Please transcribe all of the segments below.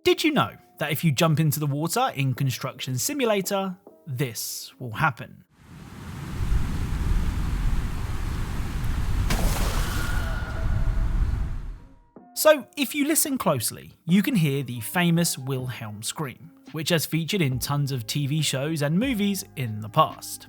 Did you know that if you jump into the water in Construction Simulator, this will happen? So, if you listen closely, you can hear the famous Wilhelm scream, which has featured in tons of TV shows and movies in the past.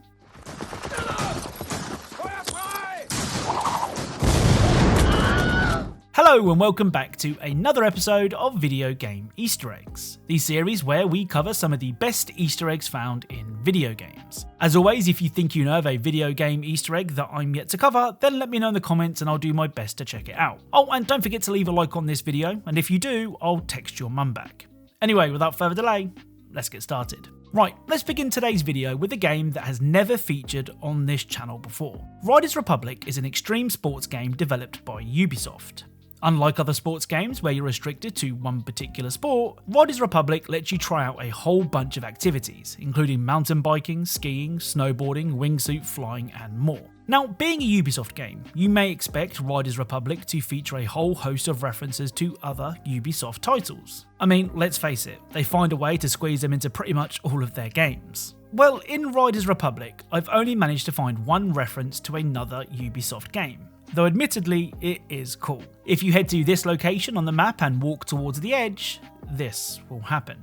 Hello and welcome back to another episode of Video Game Easter Eggs, the series where we cover some of the best Easter eggs found in video games. As always, if you think you know of a video game Easter egg that I'm yet to cover, then let me know in the comments and I'll do my best to check it out. Oh, and don't forget to leave a like on this video, and if you do, I'll text your mum back. Anyway, without further delay, let's get started. Right, let's begin today's video with a game that has never featured on this channel before. Riders Republic is an extreme sports game developed by Ubisoft. Unlike other sports games where you're restricted to one particular sport, Riders Republic lets you try out a whole bunch of activities, including mountain biking, skiing, snowboarding, wingsuit flying, and more. Now, being a Ubisoft game, you may expect Riders Republic to feature a whole host of references to other Ubisoft titles. I mean, let's face it, they find a way to squeeze them into pretty much all of their games. Well, in Riders Republic, I've only managed to find one reference to another Ubisoft game, though admittedly it is cool. If you head to this location on the map and walk towards the edge, this will happen.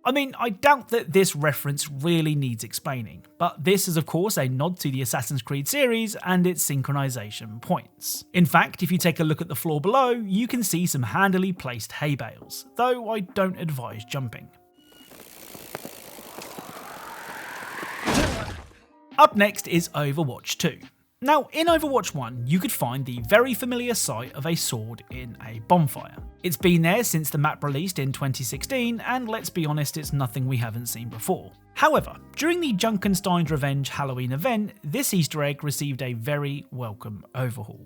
I mean, I doubt that this reference really needs explaining, but this is of course a nod to the Assassin's Creed series and its synchronization points. In fact, if you take a look at the floor below, you can see some handily placed hay bales, though I don't advise jumping. Up next is Overwatch 2. Now, in Overwatch 1, you could find the very familiar sight of a sword in a bonfire. It's been there since the map released in 2016, and let's be honest, it's nothing we haven't seen before. However, during the Junkenstein's Revenge Halloween event, this Easter egg received a very welcome overhaul.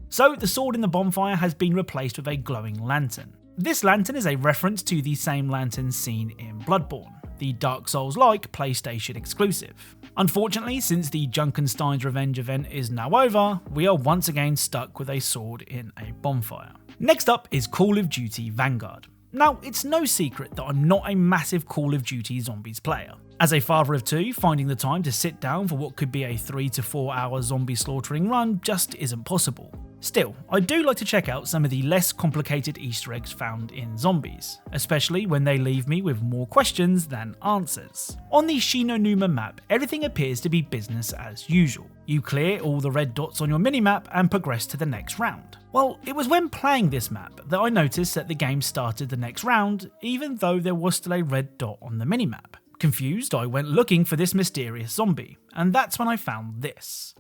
So, the sword in the bonfire has been replaced with a glowing lantern. This lantern is a reference to the same lantern seen in Bloodborne, the Dark Souls-like PlayStation exclusive. Unfortunately, since the Junkenstein's Revenge event is now over, we are once again stuck with a sword in a bonfire. Next up is Call of Duty Vanguard. Now, it's no secret that I'm not a massive Call of Duty Zombies player. As a father of two, finding the time to sit down for what could be a 3 to 4 hour zombie slaughtering run just isn't possible. Still, I do like to check out some of the less complicated Easter eggs found in Zombies, especially when they leave me with more questions than answers. On the Shinonuma map, everything appears to be business as usual. You clear all the red dots on your minimap and progress to the next round. Well, it was when playing this map that I noticed that the game started the next round, even though there was still a red dot on the minimap. Confused, I went looking for this mysterious zombie, and that's when I found this.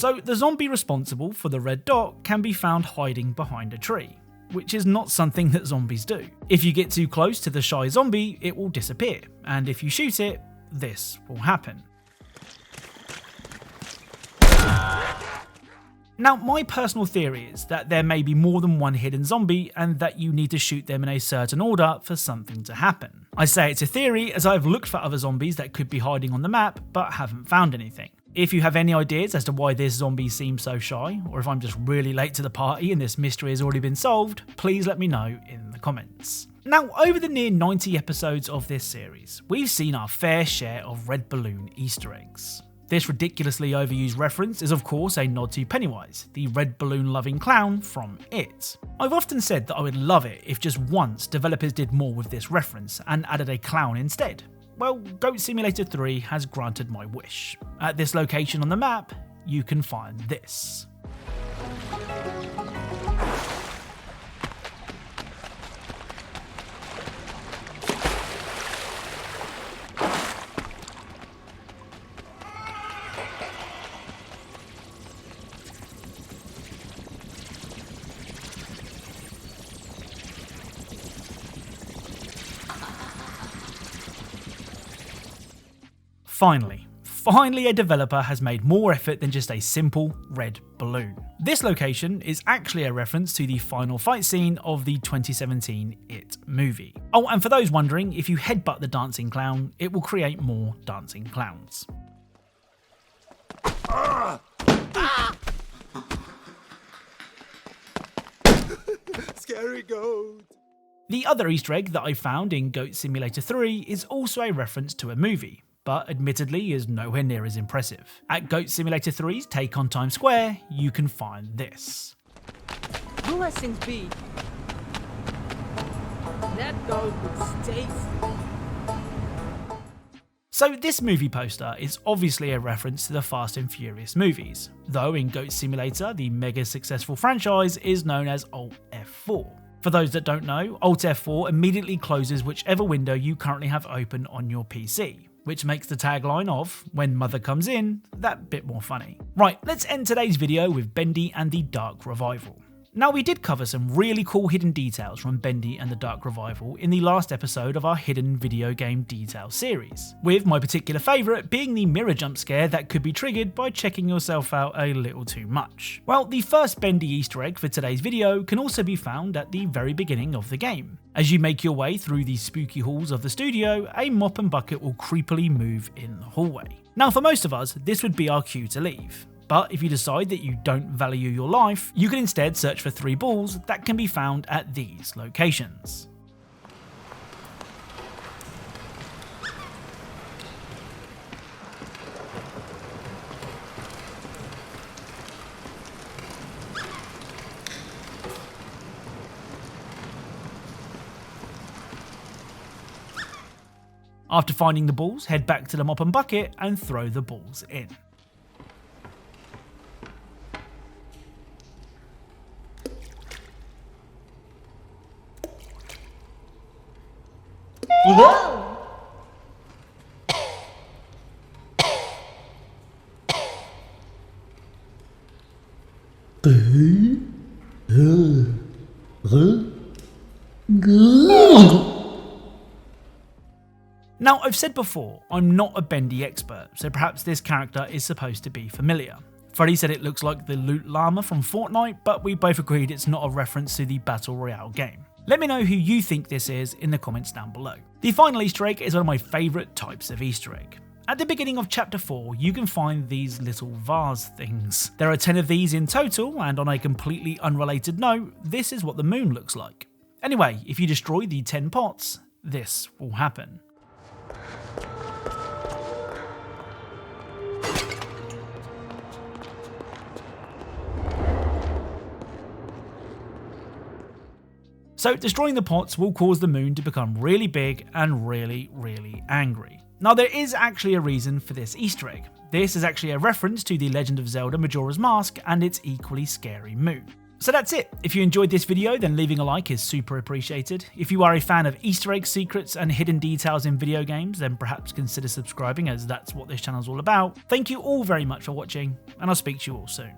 So the zombie responsible for the red dot can be found hiding behind a tree, which is not something that zombies do. If you get too close to the shy zombie, it will disappear, and if you shoot it, this will happen. Now, my personal theory is that there may be more than one hidden zombie and that you need to shoot them in a certain order for something to happen. I say it's a theory as I've looked for other zombies that could be hiding on the map but haven't found anything. If you have any ideas as to why this zombie seems so shy, or if I'm just really late to the party and this mystery has already been solved, please let me know in the comments. Now, over the near 90 episodes of this series, we've seen our fair share of red balloon Easter eggs. This ridiculously overused reference is of course a nod to Pennywise, the red balloon loving clown from It. I've often said that I would love it if just once developers did more with this reference and added a clown instead. Well, Goat Simulator 3 has granted my wish. At this location on the map, you can find this. Finally a developer has made more effort than just a simple red balloon. This location is actually a reference to the final fight scene of the 2017 It movie. Oh, and for those wondering, if you headbutt the dancing clown, it will create more dancing clowns. Scary goat. The other Easter egg that I found in Goat Simulator 3 is also a reference to a movie, but admittedly is nowhere near as impressive. At Goat Simulator 3's take on Times Square, you can find this. Who let things be? That goat looks tasty. So this movie poster is obviously a reference to the Fast and Furious movies, though in Goat Simulator the mega successful franchise is known as Alt F4. For those that don't know, Alt F4 immediately closes whichever window you currently have open on your PC, which makes the tagline of "When Mother Comes In" that bit more funny. Right, let's end today's video with Bendy and the Dark Revival. Now, we did cover some really cool hidden details from Bendy and the Dark Revival in the last episode of our Hidden Video Game Details series, with my particular favourite being the mirror jump scare that could be triggered by checking yourself out a little too much. Well, the first Bendy Easter egg for today's video can also be found at the very beginning of the game. As you make your way through the spooky halls of the studio, a mop and bucket will creepily move in the hallway. Now, for most of us, this would be our cue to leave. But if you decide that you don't value your life, you can instead search for 3 balls that can be found at these locations. After finding the balls, head back to the mop and bucket and throw the balls in. Now, I've said before, I'm not a Bendy expert, so perhaps this character is supposed to be familiar. Freddy said it looks like the Loot Llama from Fortnite, but we both agreed it's not a reference to the Battle Royale game. Let me know who you think this is in the comments down below. The final Easter egg is one of my favourite types of Easter egg. At the beginning of chapter 4, you can find these little vase things. There are 10 of these in total, and on a completely unrelated note, this is what the moon looks like. Anyway, if you destroy the 10 pots, this will happen. So destroying the pots will cause the moon to become really big and really angry. Now, there is actually a reason for this Easter egg. This is actually a reference to The Legend of Zelda Majora's Mask and its equally scary moon. So that's it. If you enjoyed this video, then leaving a like is super appreciated. If you are a fan of Easter eggs, secrets and hidden details in video games, then perhaps consider subscribing, as that's what this channel is all about. Thank you all very much for watching, and I'll speak to you all soon.